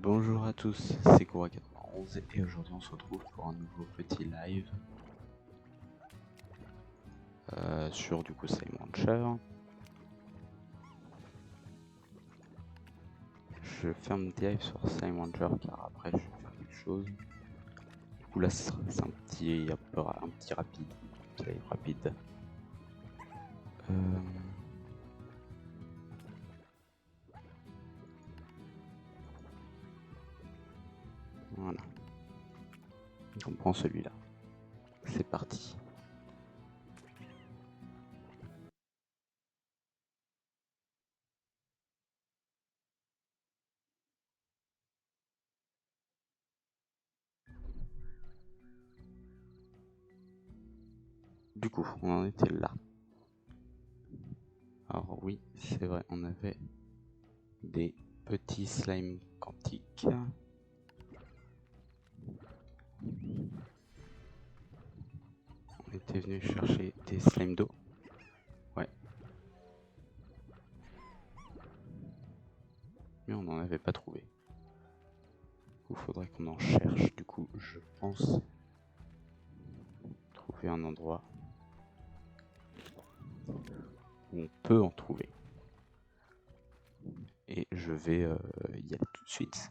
Bonjour à tous, c'est Cora91 et aujourd'hui on se retrouve pour un nouveau petit live sur du coup Slime Rancher. Je ferme des lives sur Slime Rancher car après je vais faire quelque chose. Du coup là c'est un petit rapide, petit live rapide. Voilà. On prend celui-là. C'est parti. Du coup, on en était là. Alors oui, c'est vrai, on avait des petits slimes quantiques. On était venu chercher des slimes d'eau. Ouais. Mais on n'en avait pas trouvé. Il faudrait qu'on en cherche. Du coup, je pense trouver un endroit où on peut en trouver. Et je vais y aller tout de suite.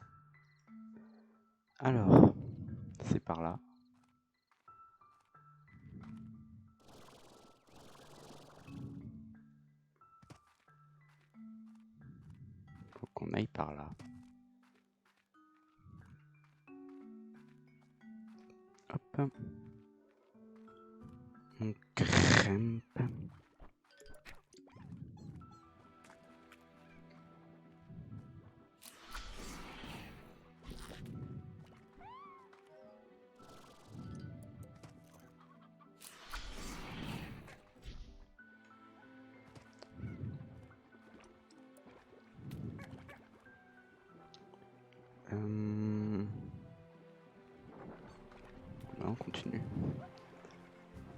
Alors, c'est par là. Faut qu'on aille par là. Hop. On grimpe. On continue.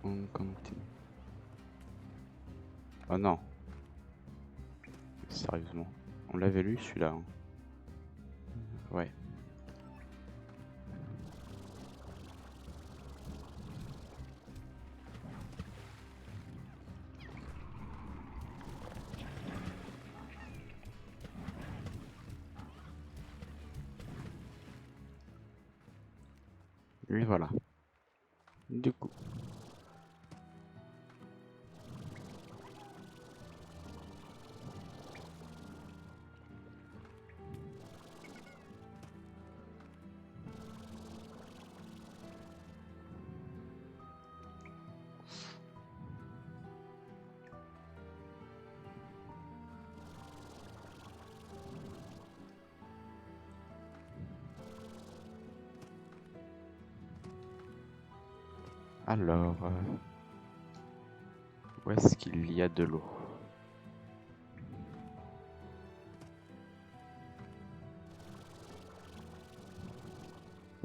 On continue. Oh non. Sérieusement. On l'avait lu celui-là. Hein. Ouais. Et voilà. Du coup. Alors, où est-ce qu'il y a de l'eau?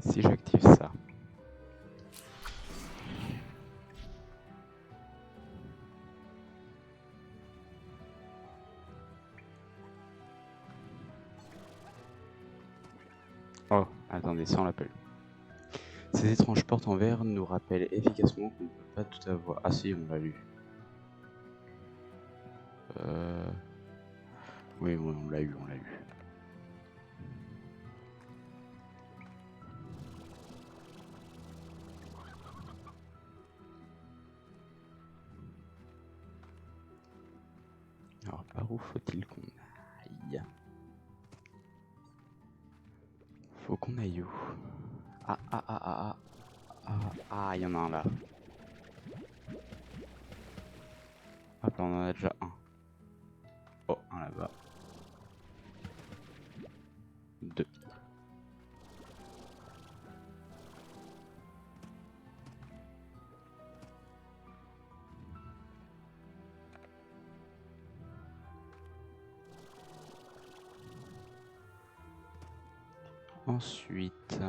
Si j'active ça. Oh, attendez, ça on l'appelle. Ces étranges portes en verre nous rappellent efficacement qu'on ne peut pas tout avoir. Ah si, on l'a lu. Oui, on l'a eu. Alors, par où faut-il qu'on aille? Faut qu'on aille où? Ah, il y en a un là. Hop, là, on en a déjà un. Oh, un là-bas. 2. Ensuite...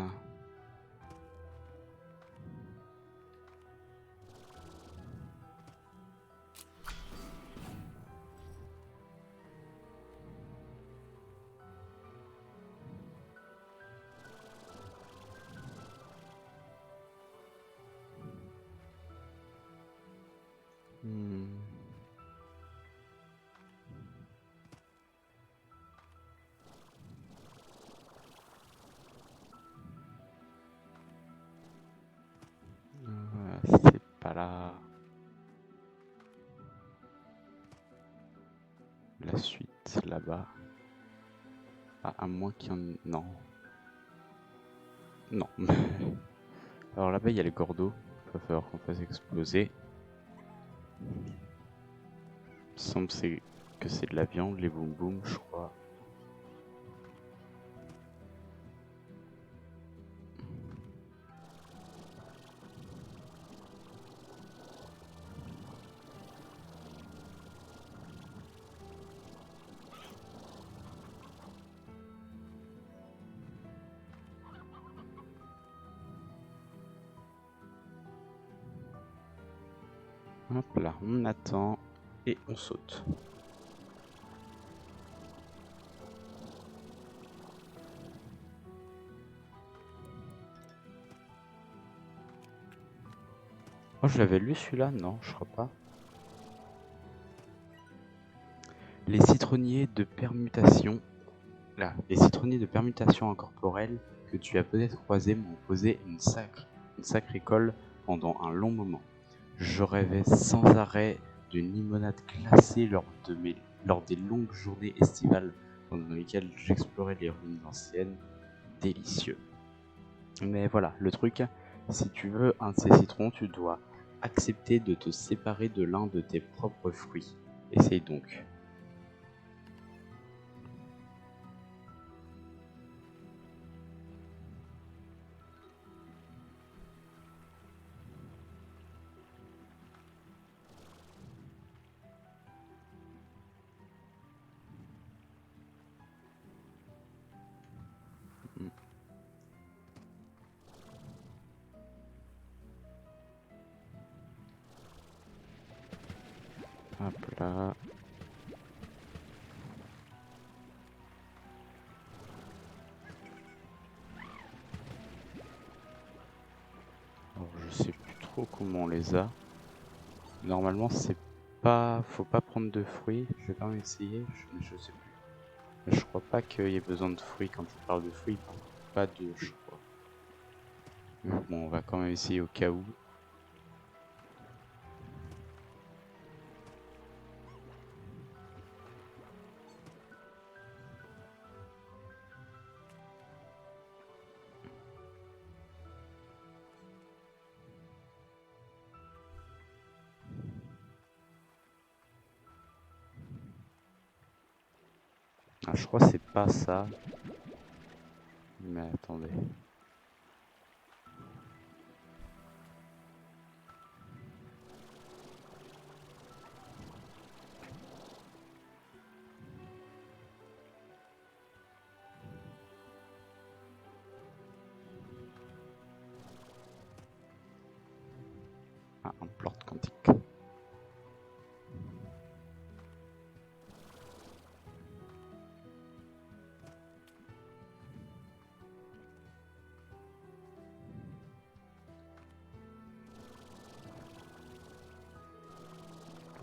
suite là-bas. Ah, à moins qu'il y en... Non. Non. Alors là-bas, il y a les cordeaux. Il va falloir qu'on fasse exploser. Il me semble que c'est de la viande, les boum boum, je crois. Hop là, on attend et on saute. Oh, je l'avais lu celui-là? Non, je crois pas. Les citronniers de permutation. Là, les citronniers de permutation incorporelle que tu as peut-être croisés m'ont posé une sacrée colle pendant un long moment. Je rêvais sans arrêt d'une limonade glacée lors des longues journées estivales pendant lesquelles j'explorais les ruines anciennes. Délicieux. Mais voilà, le truc, si tu veux un de ces citrons, tu dois accepter de te séparer de l'un de tes propres fruits. Essaye donc. Hop là. Alors, je sais plus trop comment on les a. Normalement, c'est pas... Faut pas prendre de fruits. Je vais quand même essayer, mais je sais plus. Je crois pas qu'il y ait besoin de fruits quand il parle de fruits. Il parle pas de, je crois. Mais bon, on va quand même essayer au cas où. Ah, je crois que c'est pas ça. Mais attendez. Ah, un plort quantique.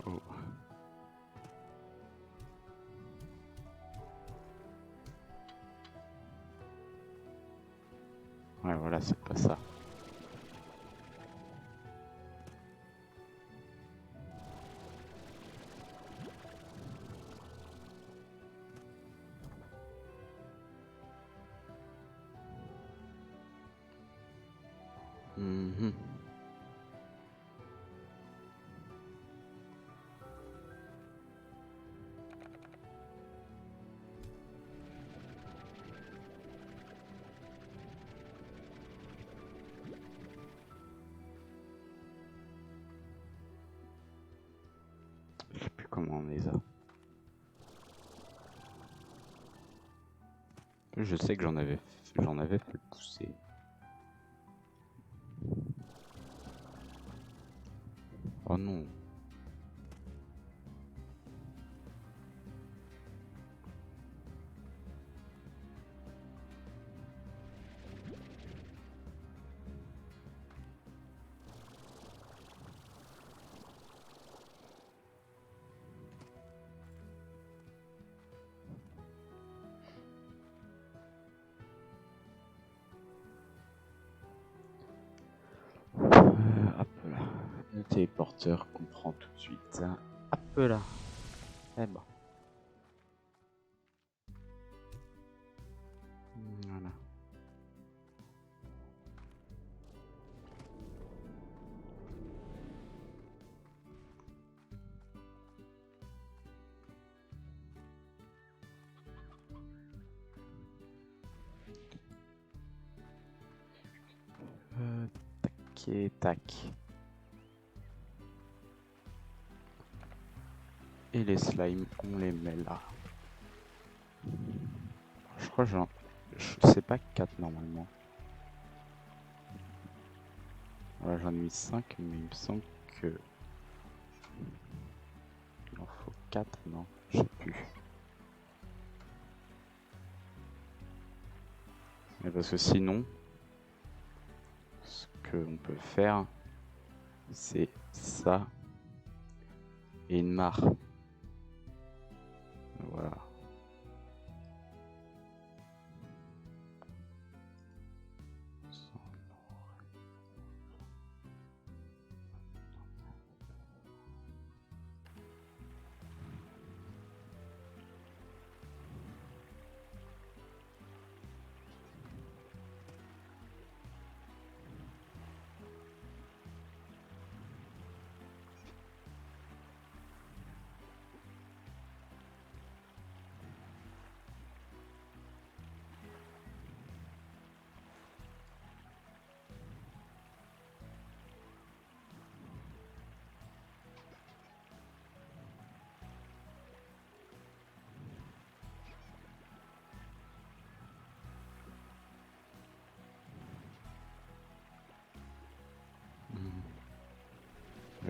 Oh. Ouais, voilà, c'est pas ça. Mhm. Je sais plus comment on les a. Je sais que j'en avais fait pousser. Oh non. Hop là. Le téléporteur qu'on prend tout de suite. Hop là. Eh ben. Ok, tac. Et les slimes, on les met là. Je crois que c'est pas 4 normalement. Voilà, j'en ai mis 5, mais il me semble que... Il en faut 4, non, je sais plus. Mais parce que sinon, ce qu'on peut faire, c'est ça et une mare. Voilà.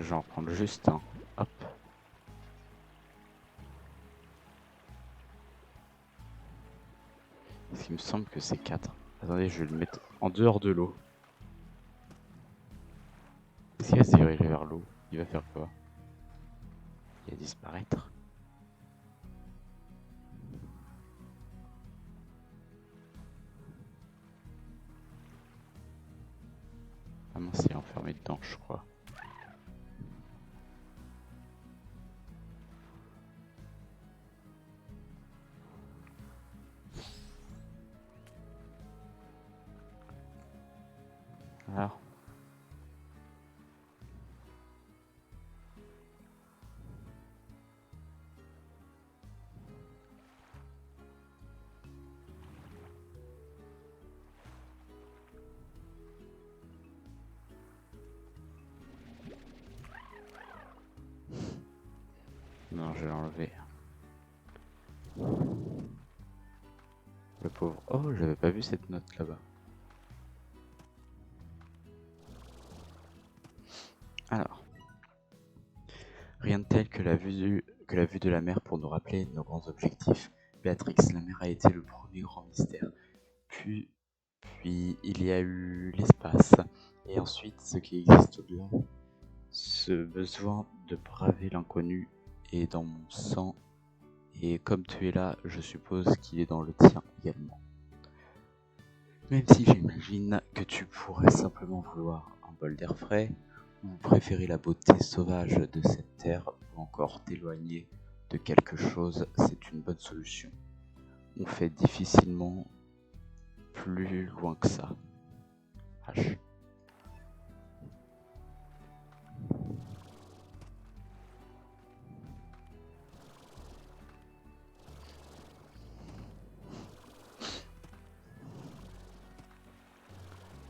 Je vais en prendre juste un. Hop. Parce qu'il me semble que c'est 4. Attendez, je vais le mettre en dehors de l'eau. Est-ce qu'il va se diriger vers l'eau? Il va faire quoi? Il va disparaître. Ah mince, il est enfermé dedans, je crois. Alors. Non, je vais l'enlever. Le pauvre. Oh, j'avais pas vu cette note là-bas. Alors. Rien de tel que la vue de la mer pour nous rappeler nos grands objectifs. Béatrix, la mer a été le premier grand mystère. Puis il y a eu l'espace. Et ensuite, ce qui existe au-delà. Ce besoin de braver l'inconnu est dans mon sang. Et comme tu es là, je suppose qu'il est dans le tien également. Même si j'imagine que tu pourrais simplement vouloir un bol d'air frais, ou préférer la beauté sauvage de cette terre, ou encore t'éloigner de quelque chose, c'est une bonne solution. On fait difficilement plus loin que ça. H.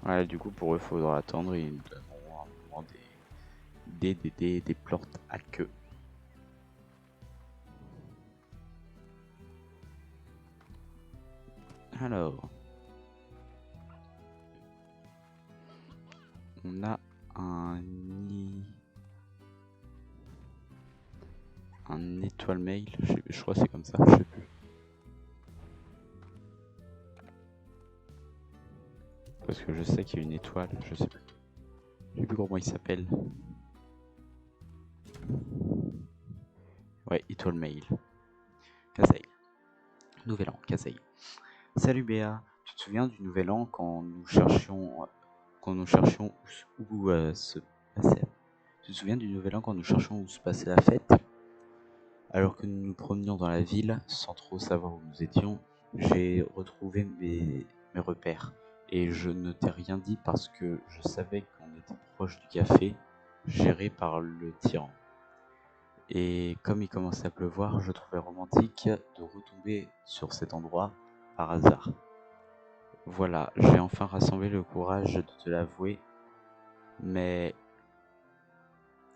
Voilà, du coup, pour eux, faudra attendre et ils nous donneront un moment des plantes à queue. Alors, on a un étoile mail, je crois que c'est comme ça, je sais plus. Parce que je sais qu'il y a une étoile, je sais plus comment il s'appelle. Ouais, étoile mail. Kaseil. Nouvel an, Kaseil. Salut Béa, tu te souviens du nouvel an quand nous cherchions où se passer. Tu te souviens du nouvel an quand nous cherchions où se passait la fête? Alors que nous nous promenions dans la ville, sans trop savoir où nous étions, j'ai retrouvé mes repères. Et je ne t'ai rien dit parce que je savais qu'on était proche du café, géré par le tyran. Et comme il commençait à pleuvoir, je trouvais romantique de retomber sur cet endroit par hasard. Voilà, j'ai enfin rassemblé le courage de te l'avouer. Mais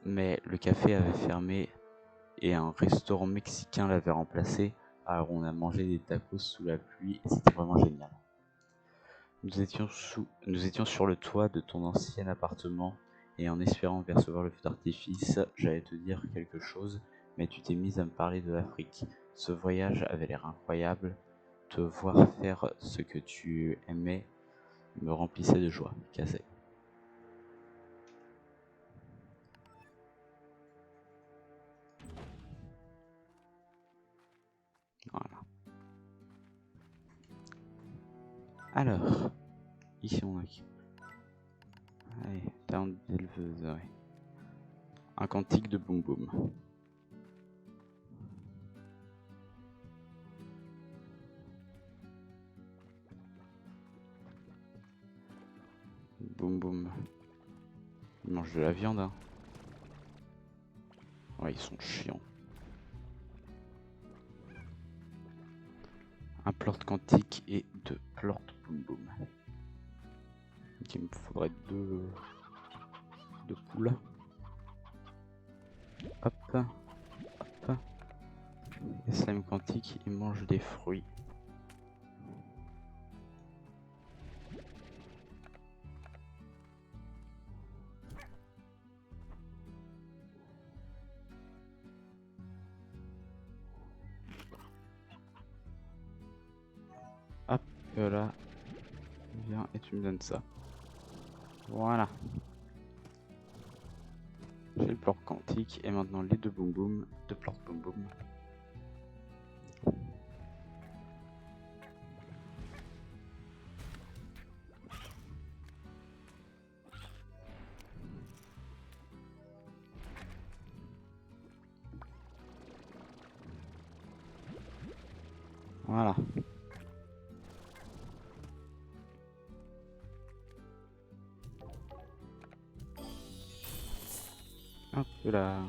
le café avait fermé et un restaurant mexicain l'avait remplacé. Alors on a mangé des tacos sous la pluie et c'était vraiment génial. Nous étions sur le toit de ton ancien appartement et en espérant percevoir le feu d'artifice, j'allais te dire quelque chose, mais tu t'es mise à me parler de l'Afrique. Ce voyage avait l'air incroyable. Te voir faire ce que tu aimais me remplissait de joie. Cassé. Voilà. Alors, ici on a qui? Allez, talent d'éleveuse, ouais. Un cantique de boum boum. Boum boum. Ils mangent de la viande, hein. Ouais, ils sont chiants. Un plort quantique et 2 plort boum boum. Donc il me faudrait deux poules. Hop, hop. Et slime quantique, il mange des fruits. Hop là. Viens et tu me donnes ça. Voilà. J'ai le plort quantique et maintenant les deux boum boum. Deux plort boum boum. Voilà. Hop là.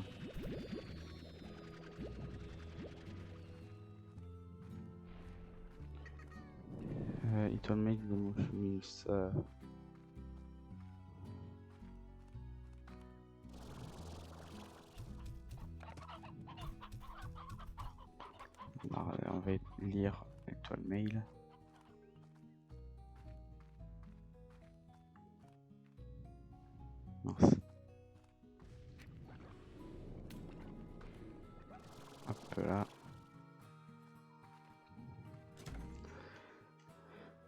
Il told me the mushrooms. Alors, on va lire l'actual mail. Mince. Hop là.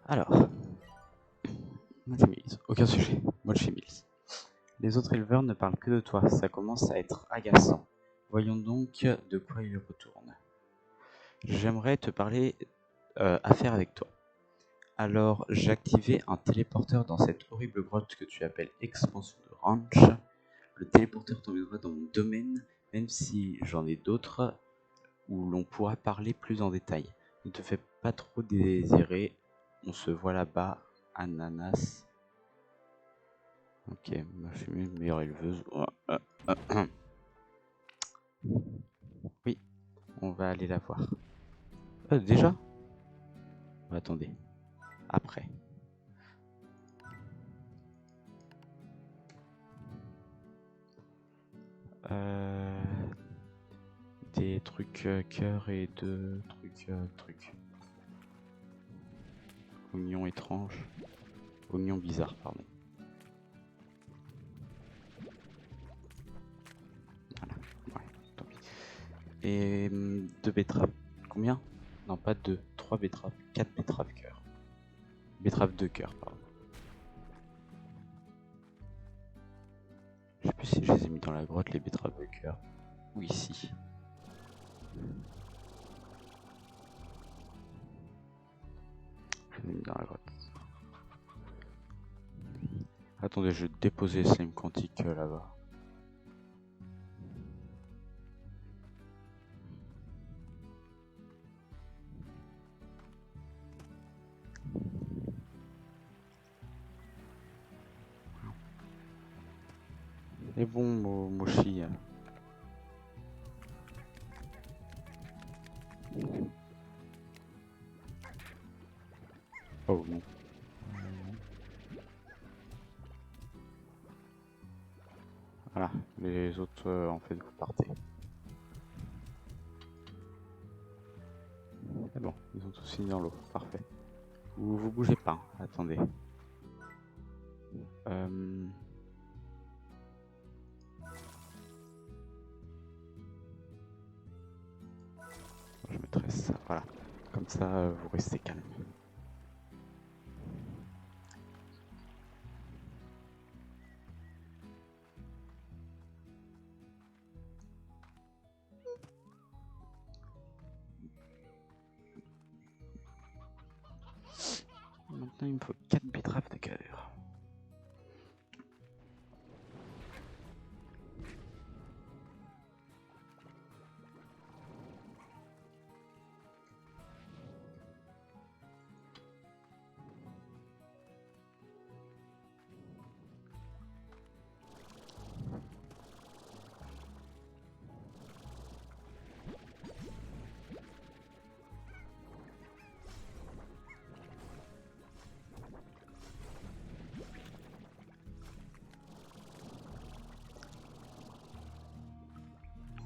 Alors. Aucun sujet. Moi chez Mills. Les autres éleveurs ne parlent que de toi. Ça commence à être agaçant. Voyons donc de quoi il retourne. J'aimerais te parler affaire avec toi. Alors, j'ai activé un téléporteur dans cette horrible grotte que tu appelles expansion de ranch. Le téléporteur t'emmènera dans mon domaine, même si j'en ai d'autres où l'on pourra parler plus en détail. Ne te fais pas trop désirer. On se voit là-bas, ananas. Ok, moi je suis meilleure éleveuse. Oui, on va aller la voir. Déjà? Attendez. Après. Des trucs cœur et deux trucs. Oignon étrange. Oignon bizarre, pardon. Voilà, ouais, tant pis. Et 2 betteraves. Combien? Non, pas 2, 3 betteraves. 4 betteraves cœur. Betteraves de cœur, pardon. Je sais plus si je les ai mis dans la grotte, les betteraves de cœur. Ou ici. Je les ai mis dans la grotte. Attendez, je vais déposer slime quantique là-bas. Et bon, Moshi. Oh non. Les autres, en fait, vous partez. Ah bon, ils sont tous finis dans l'eau, parfait. Vous bougez pas, attendez. Je mettrai ça, voilà. Comme ça, vous restez calme. Maintenant, il me faut 4 betteraves de cœur.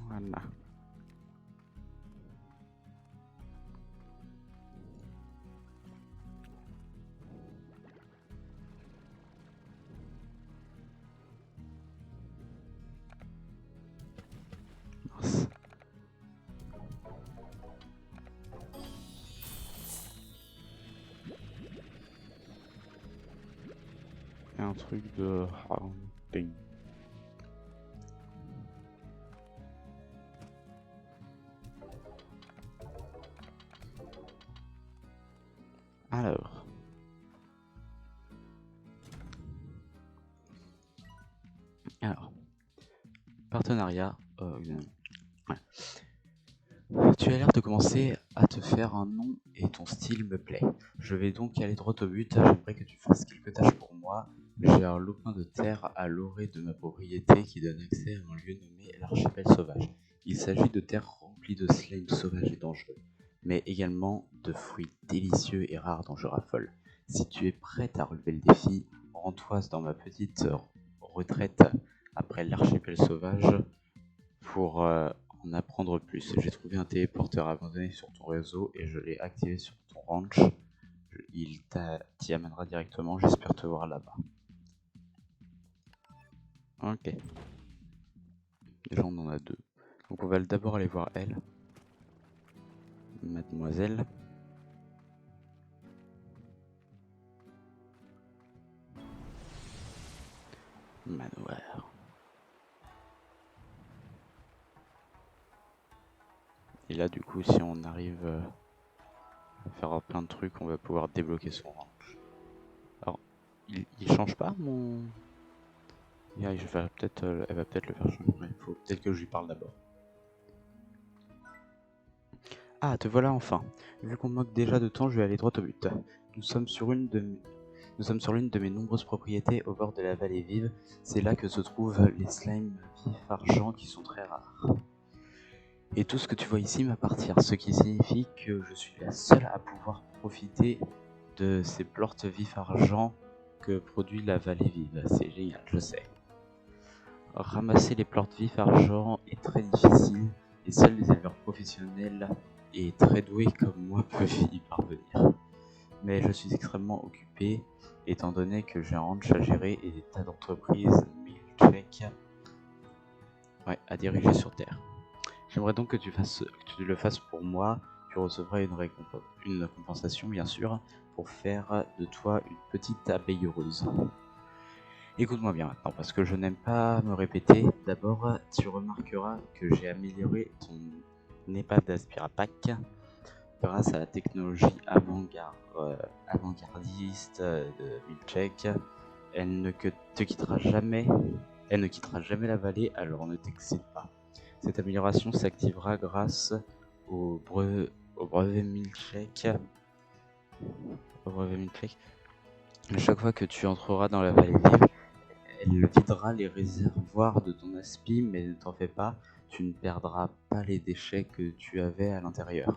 Voilà. Mince. Et un truc de rounding. Alors. Partenariat. Ouais. Tu as l'air de commencer à te faire un nom et ton style me plaît. Je vais donc aller droit au but. J'aimerais que tu fasses quelques tâches pour moi. J'ai un lopin de terre à l'orée de ma propriété qui donne accès à un lieu nommé l'archipel sauvage. Il s'agit de terres remplies de slime sauvages et dangereux, mais également de fruits délicieux et rares dont je raffole. Si tu es prête à relever le défi, rends-toi dans ma petite retraite après l'archipel sauvage pour en apprendre plus. J'ai trouvé un téléporteur abandonné sur ton réseau et je l'ai activé sur ton ranch. Il t'y amènera directement, j'espère te voir là-bas. Ok. Déjà on en a deux. Donc on va d'abord aller voir elle. Mademoiselle. Manoir. Et là du coup si on arrive à faire plein de trucs, on va pouvoir débloquer son ranch. Alors, il change pas mon... Yeah, elle va peut-être le faire changer. Il faut peut-être que je lui parle d'abord. Ah, te voilà enfin. Vu qu'on manque déjà de temps, je vais aller droit au but. Nous sommes sur l'une de mes nombreuses propriétés au bord de la vallée vive. C'est là que se trouvent les slimes vifs argent qui sont très rares. Et tout ce que tu vois ici m'appartient, ce qui signifie que je suis la seule à pouvoir profiter de ces plortes vifs argent que produit la vallée vive. C'est génial, je sais. Ramasser les plortes vifs argent est très difficile et seuls les éleveurs professionnels et très doués comme moi peuvent y parvenir. Mais je suis extrêmement occupé étant donné que j'ai un ranch à gérer et des tas d'entreprises milkshake à diriger sur Terre. J'aimerais donc que tu le fasses pour moi. Tu recevras une compensation bien sûr pour faire de toi une petite abeille heureuse. Écoute-moi bien maintenant, parce que je n'aime pas me répéter. D'abord, tu remarqueras que j'ai amélioré ton épave d'Aspirapack grâce à la technologie avant-gardiste de Milchek. Elle ne quittera jamais la vallée, alors ne t'excite pas. Cette amélioration s'activera grâce au brevet Milchek. À chaque fois que tu entreras dans la vallée vive, elle videra les réservoirs de ton aspi, mais ne t'en fais pas, tu ne perdras pas les déchets que tu avais à l'intérieur.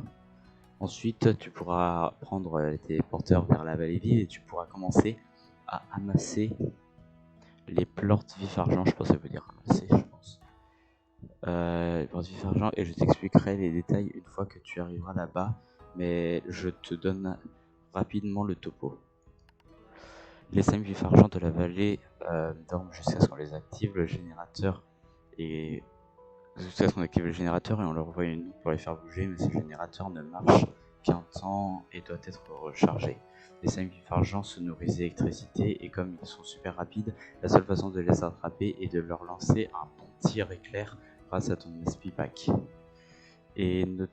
Ensuite, tu pourras prendre les téléporteurs vers la vallée vive et tu pourras commencer à amasser les plorts vif argent, je pense que ça veut dire ramasser, je pense. Les plorts vif argent, et je t'expliquerai les détails une fois que tu arriveras là-bas, mais je te donne rapidement le topo. Les 5 vif argent de la vallée dorment jusqu'à ce qu'on les active le générateur et jusqu'à ce qu'on active le générateur et on leur envoie une note pour les faire bouger, mais ce générateur ne marche qu'un temps et doit être rechargé. Les 5 vifs argent se nourrissent d'électricité et comme ils sont super rapides, la seule façon de les attraper est de leur lancer un bon tir éclair grâce à ton SP pack. Et ne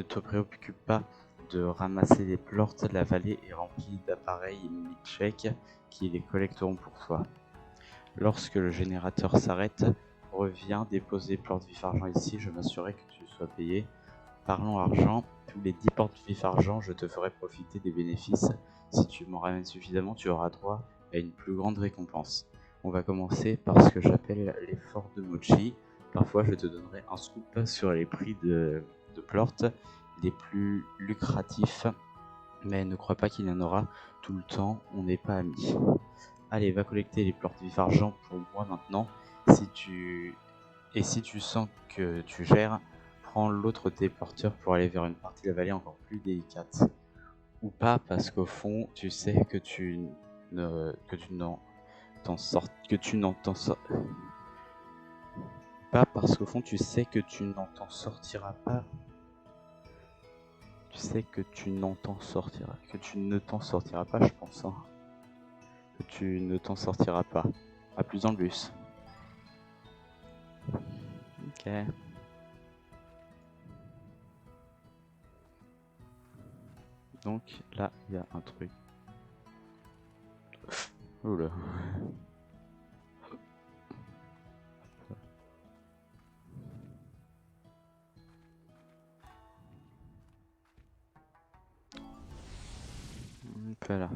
te préoccupe pas de ramasser les plorts, la vallée est remplie d'appareils mid-check qui les collecteront pour toi. Lorsque le générateur s'arrête, reviens déposer plorts vif argent ici, je m'assurerai que tu sois payé. Parlons argent, tous les 10 plorts vif argent, je te ferai profiter des bénéfices. Si tu m'en ramènes suffisamment, tu auras droit à une plus grande récompense. On va commencer par ce que j'appelle l'effort de Mochi. Parfois, je te donnerai un scoop sur les prix de plorts les plus lucratifs, mais ne crois pas qu'il y en aura tout le temps, on n'est pas amis. Allez, va collecter les plorts vif argent pour moi maintenant. Si tu sens que tu gères, prends l'autre des porteurs pour aller vers une partie de la vallée encore plus délicate. Ou pas, parce qu'au fond, tu sais que tu n'en pas parce qu'au fond tu sais que tu n'en t'en sortiras pas. Tu sais que tu ne t'en sortiras pas, je pense. Hein. Que tu ne t'en sortiras pas. À plus en bus. Ok. Donc là, il y a un truc. Oula. Voilà.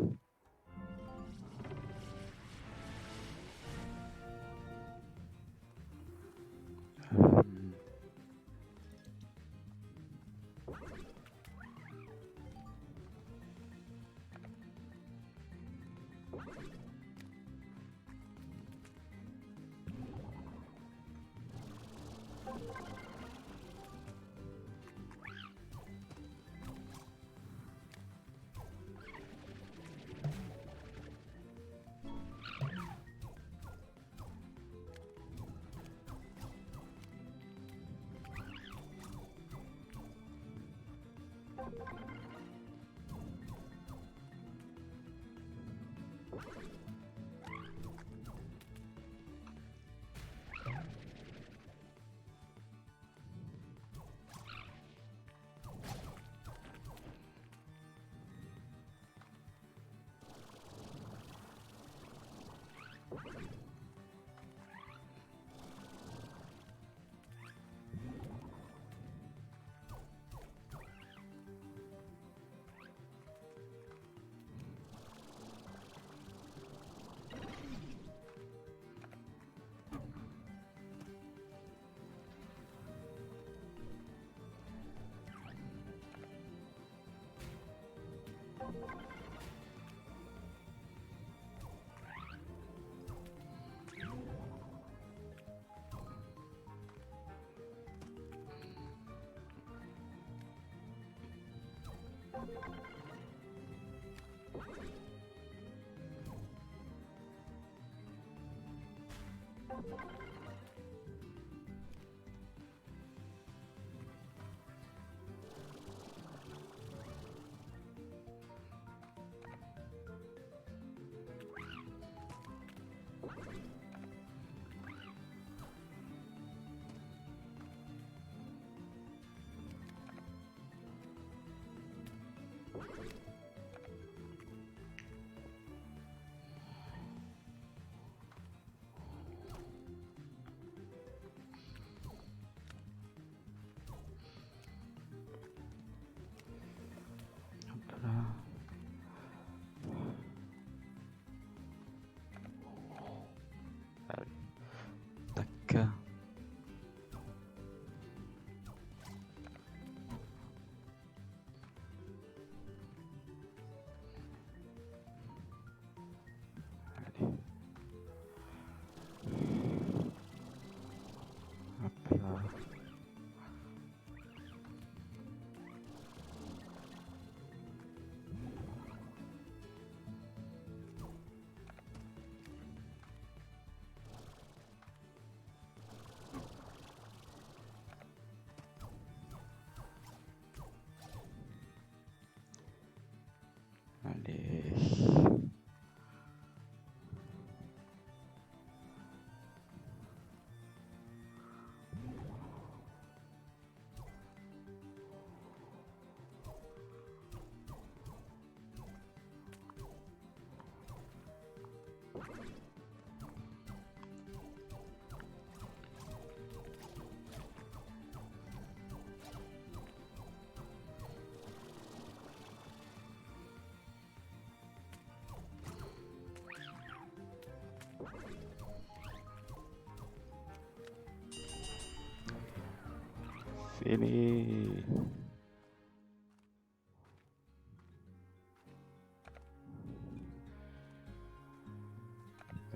Fais-les.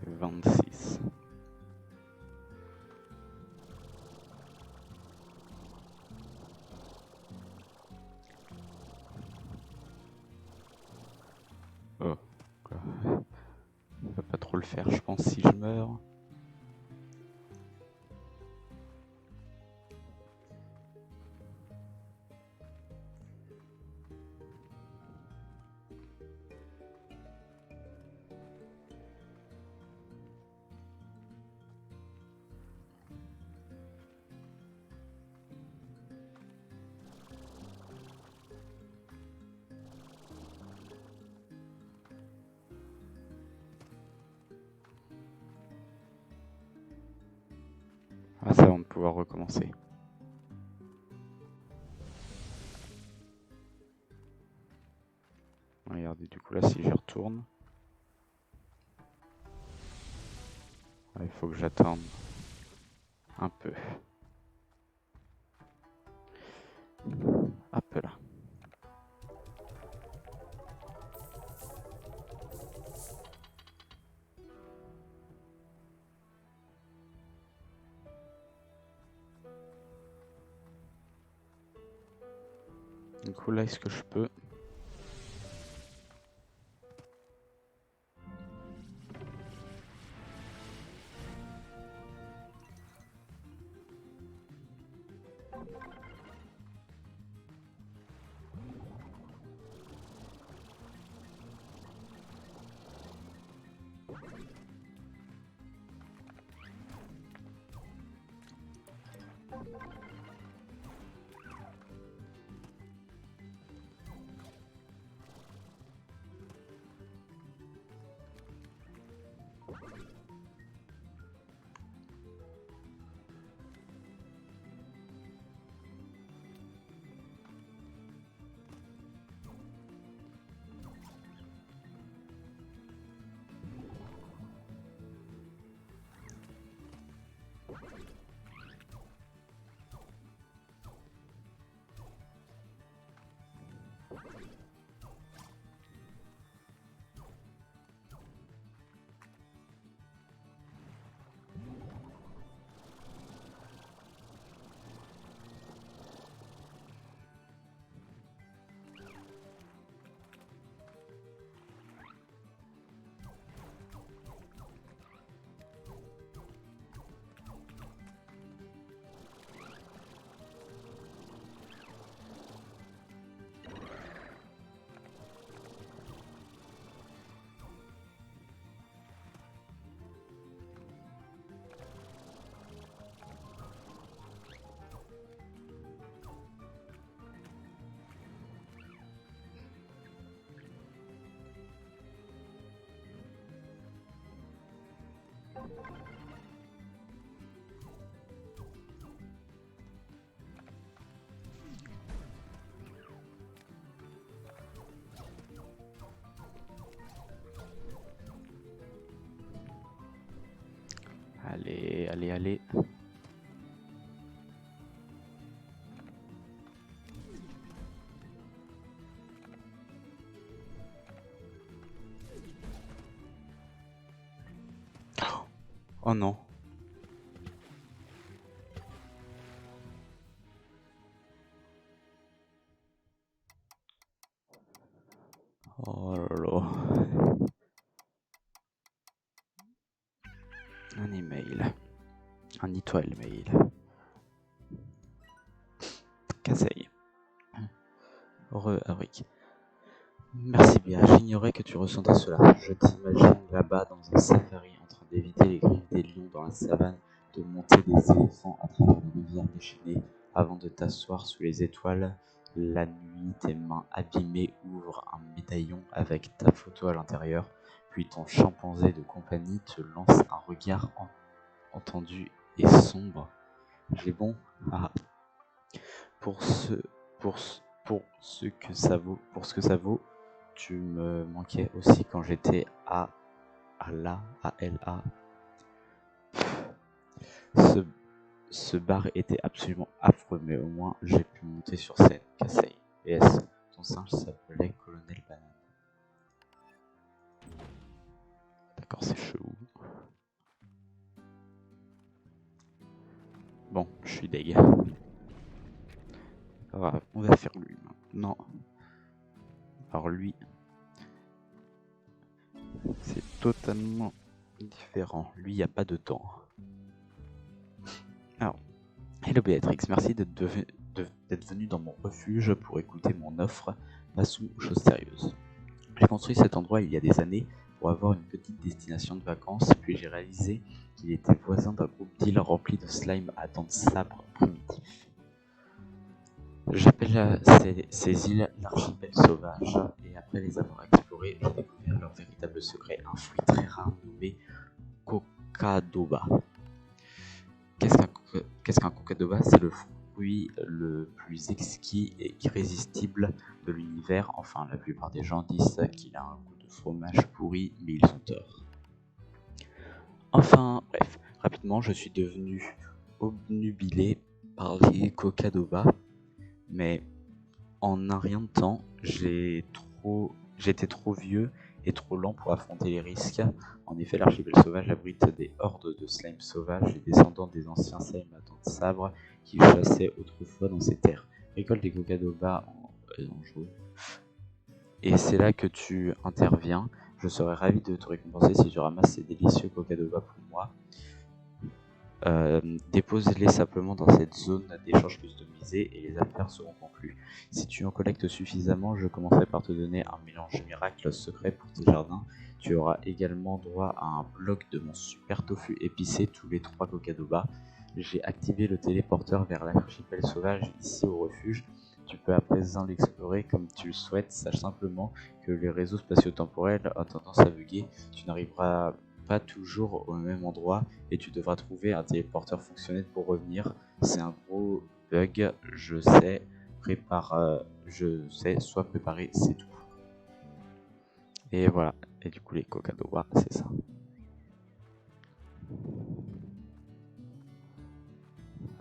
Et 26. Oh, quoi. On va pas trop le faire, je pense, si je meurs. Ah, ça va, on va pouvoir recommencer. Regardez, du coup, là, si j'y retourne, il faut que j'attende un peu. Hop là. Du coup, là, est-ce que je peux... Allez, allez, allez. Oh non. Oh là là. Un email. Un étoile mail. Kaseï. Auric. Merci bien, j'ignorais que tu ressentais cela. Je t'imagine là-bas dans un safari en train d'éviter les griffes des lions dans la savane, de monter des éléphants à travers les rivières déchaînées, avant de t'asseoir sous les étoiles. La nuit, tes mains abîmées ouvrent un médaillon avec ta photo à l'intérieur, puis ton chimpanzé de compagnie te lance un regard entendu et sombre. J'ai bon? Ah. Pour ce que ça vaut, tu me manquais aussi quand j'étais à LA. Ce, Ce bar était absolument affreux, mais au moins j'ai pu monter sur scène. Kasei. PS. Ton singe s'appelait Colonel Banane. D'accord, c'est chelou. Bon, je suis deg. Alors, on va faire lui maintenant. Alors lui, c'est totalement différent. Lui, il n'y a pas de temps. Alors, hello Béatrix, merci d'être venu dans mon refuge pour écouter mon offre. Passons aux choses sérieuses. J'ai construit cet endroit il y a des années pour avoir une petite destination de vacances, puis j'ai réalisé qu'il était voisin d'un groupe d'îles rempli de slime à dents de sabre primitifs. J'appelle ces îles l'archipel sauvage, et après les avoir explorées, j'ai découvert leur véritable secret, un fruit très rare nommé Kokadoba. Qu'est-ce qu'un Kokadoba? C'est le fruit le plus exquis et irrésistible de l'univers. Enfin, la plupart des gens disent qu'il a un goût de fromage pourri, mais ils ont tort. Enfin, bref, rapidement, je suis devenu obnubilé par les Kokadoba, mais en un rien de temps, j'étais trop vieux et trop lent pour affronter les risques. En effet, l'archipel sauvage abrite des hordes de slime sauvages, les descendants des anciens slime à dents de sabre qui chassaient autrefois dans ces terres. Récolte des Kokadoba dangereux. Et c'est là que tu interviens. Je serais ravi de te récompenser si tu ramasses ces délicieux Kokadoba pour moi. Dépose-les simplement dans cette zone d'échange customisée et les affaires seront conclues. Si tu en collectes suffisamment, je commencerai par te donner un mélange miracle secret pour tes jardins. Tu auras également droit à un bloc de mon super tofu épicé tous les 3 Kokadoba. J'ai activé le téléporteur vers l'archipel sauvage ici au refuge. Tu peux à présent l'explorer comme tu le souhaites. Sache simplement que les réseaux spatio-temporels ont tendance à bugger. Tu n'arriveras pas toujours au même endroit et tu devras trouver un téléporteur fonctionnel pour revenir. C'est un gros bug, je sais. Sois préparé, c'est tout. Et voilà. Et du coup les Kokadoba, c'est ça.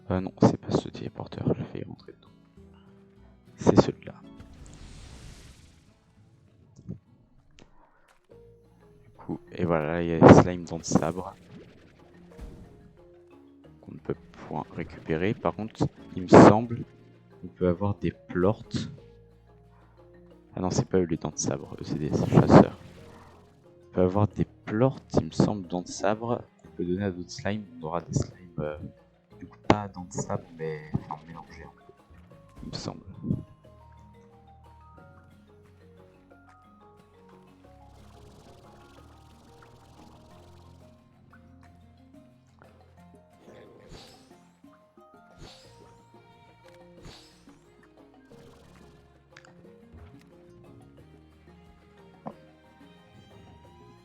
Non, c'est pas ce téléporteur, je vais rentrer dedans. C'est celui-là. Du coup, et voilà, il y a les slimes dans le sabre qu'on ne peut point récupérer. Par contre, il me semble qu'on peut avoir des plortes. Ah non, c'est pas eux les dents de sabre, eux c'est des chasseurs. On peut avoir des plortes, il me semble, dents de sabre qu'on peut donner à d'autres slimes. On aura des slimes, du coup pas dents de sabre, mais enfin mélangés un peu, il me semble.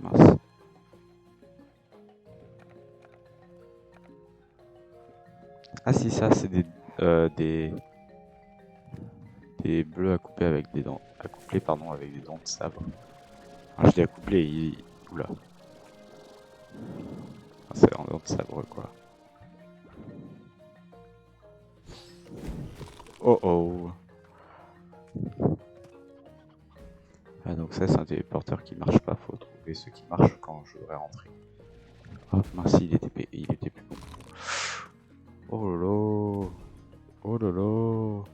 Mince. Ah si, ça c'est des bleus à couper avec des dents, avec des dents de sabre. Enfin, je dis à coupler, oula. Enfin, c'est en dents de sabre quoi. Oh oh. Ah donc ça c'est un téléporteur qui marche pas, faut trouver ceux qui marchent quand je voudrais rentrer. Oh mince, il était plus bon. Oh lolo. Oh lolo.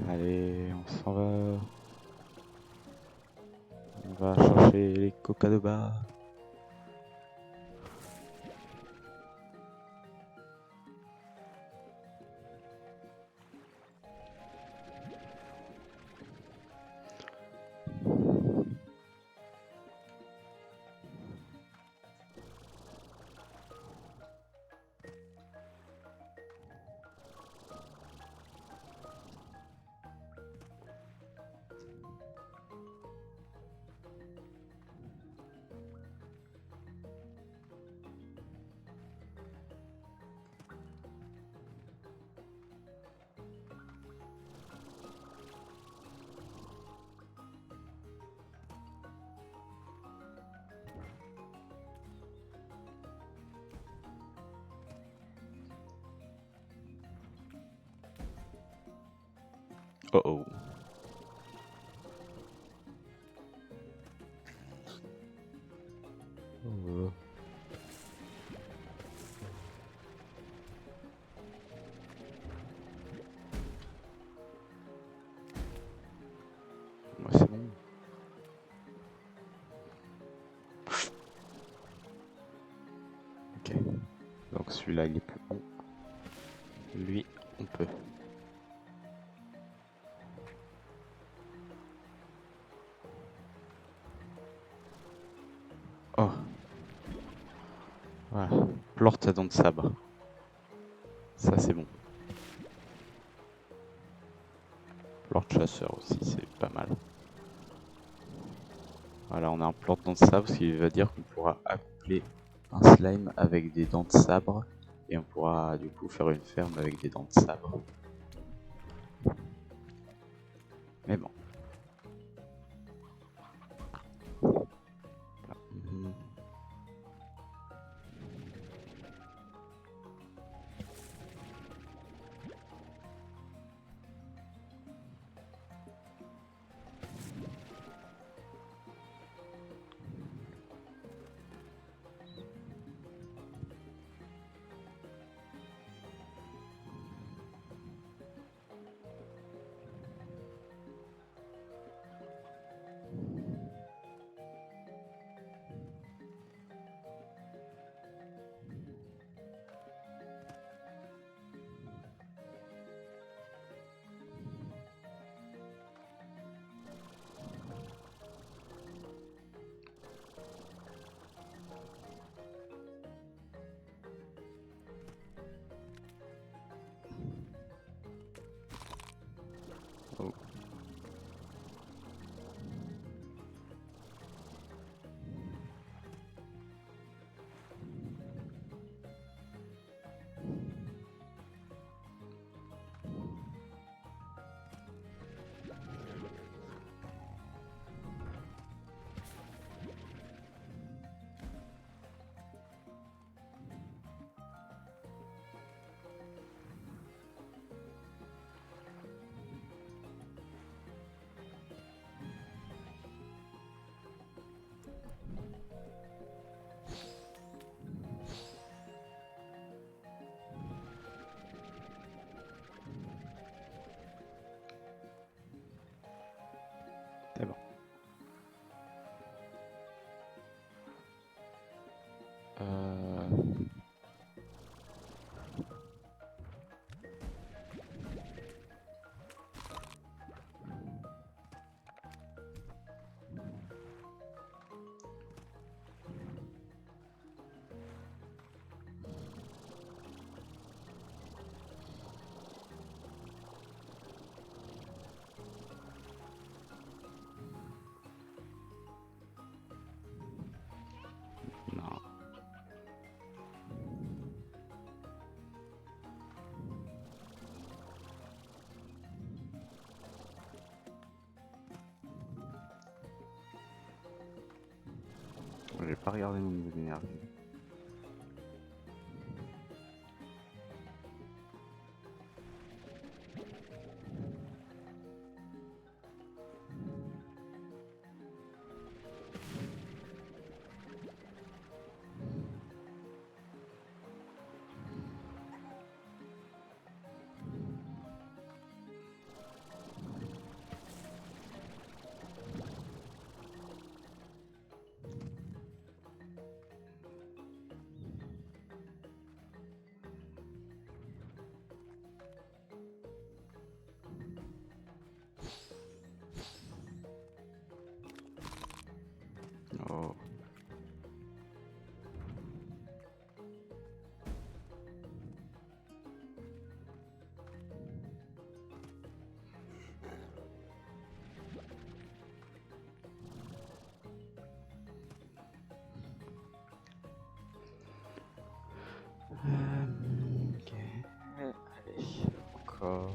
Allez, on s'en va. On va chercher les Kokadoba. Oh oh. Oh. Ouais, c'est bon. Ok. Donc celui-là il est plus bon. Lui, on peut. Oh. Voilà. Plorte à dents de sabre. Ça c'est bon. Plorte chasseur aussi, c'est pas mal. Voilà, on a un plorte dents de sabre, ce qui veut dire qu'on pourra accoupler un slime avec des dents de sabre. Et on pourra du coup faire une ferme avec des dents de sabre. Mais bon. Mhm. Oh. C'est bon. Non. J'ai pas regardé mon niveau d'énergie. Oh. Ok. Allez, encore.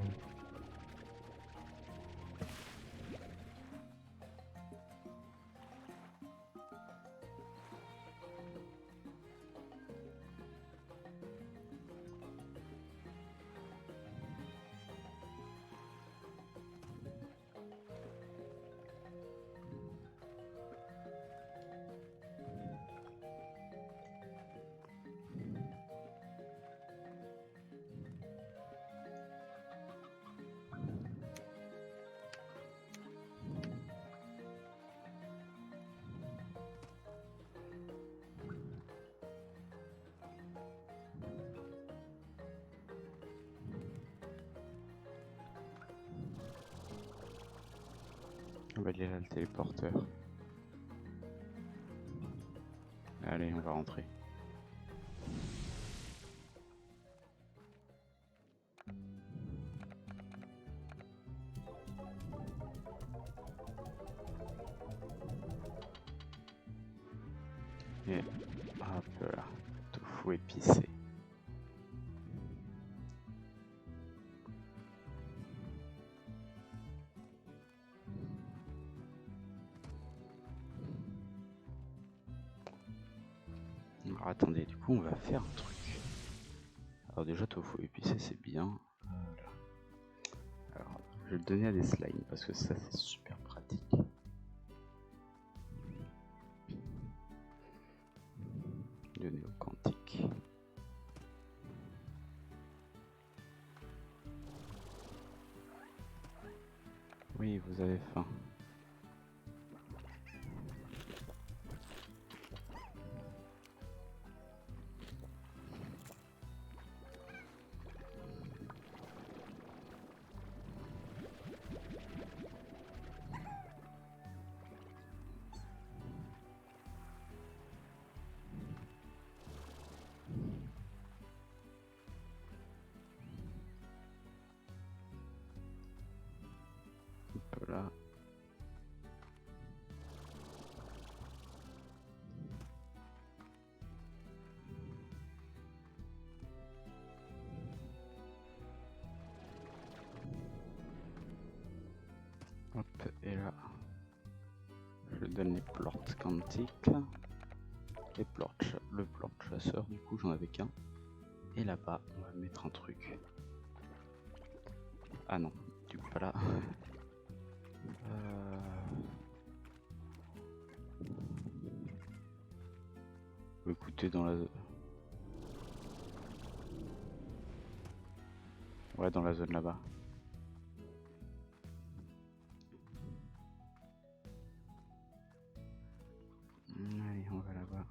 Bah, il est là le téléporteur. Allez, on va rentrer. Et hop là, tofu épicé. Alors attendez, du coup on va faire un truc. Alors déjà tofu épicé c'est bien. Voilà. Alors je vais le donner à des slimes parce que ça c'est super pratique. Donner au quantique. Oui, vous avez faim. Hop là. Hop, et là, je donne les plantes quantiques. Le plante chasseur, du coup j'en avais qu'un. Et là-bas, on va mettre un truc. Ah non, du coup pas là. Écoutez, dans la... Ouais, dans la zone là-bas. Allez, on va là-bas.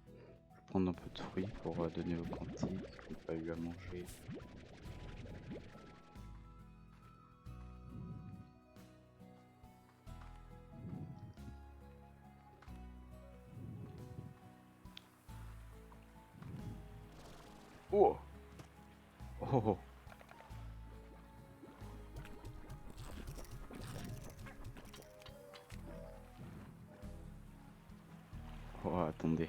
Je vais prendre un peu de fruits pour donner au quantique. J'ai pas eu à manger. Oh! Oh, oh. Oh, attendez.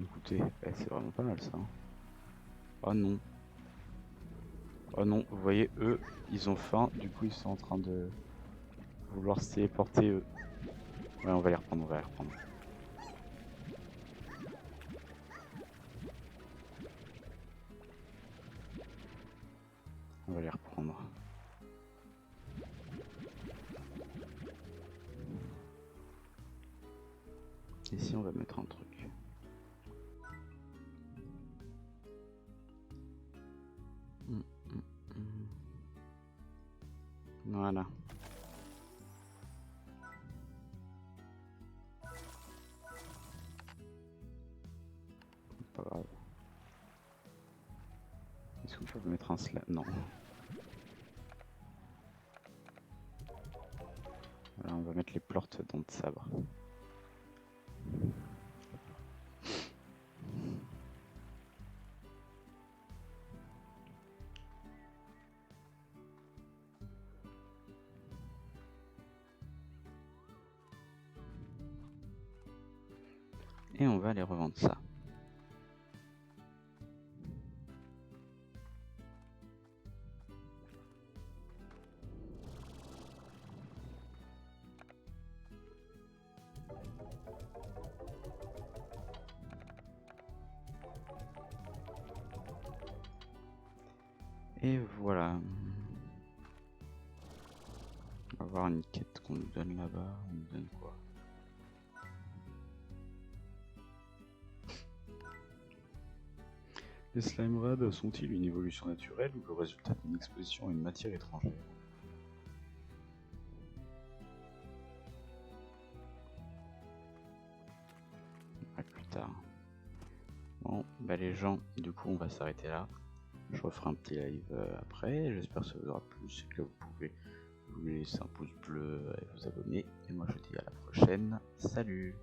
Écoutez, c'est vraiment pas mal ça. Oh non. Oh non, vous voyez, eux, ils ont faim, du coup ils sont en train de vouloir se téléporter eux. Ouais, on va les reprendre, on va les reprendre. On va les reprendre. Ici on va mettre un truc. Voilà. Pas grave. Est-ce qu'on peut mettre un slab? Non. Voilà, on va mettre les portes dans le sabre. Et on va aller revendre ça. Et voilà. On va voir une quête qu'on nous donne là-bas. On nous donne quoi? Les slime rats sont-ils une évolution naturelle ou le résultat d'une exposition à une matière étrangère? tard. Bon, bah les gens, du coup on va s'arrêter là. Je referai un petit live après, j'espère que ça vous aura plu, c'est que vous pouvez vous laisser un pouce bleu et vous abonner. Et moi je vous dis à la prochaine, salut!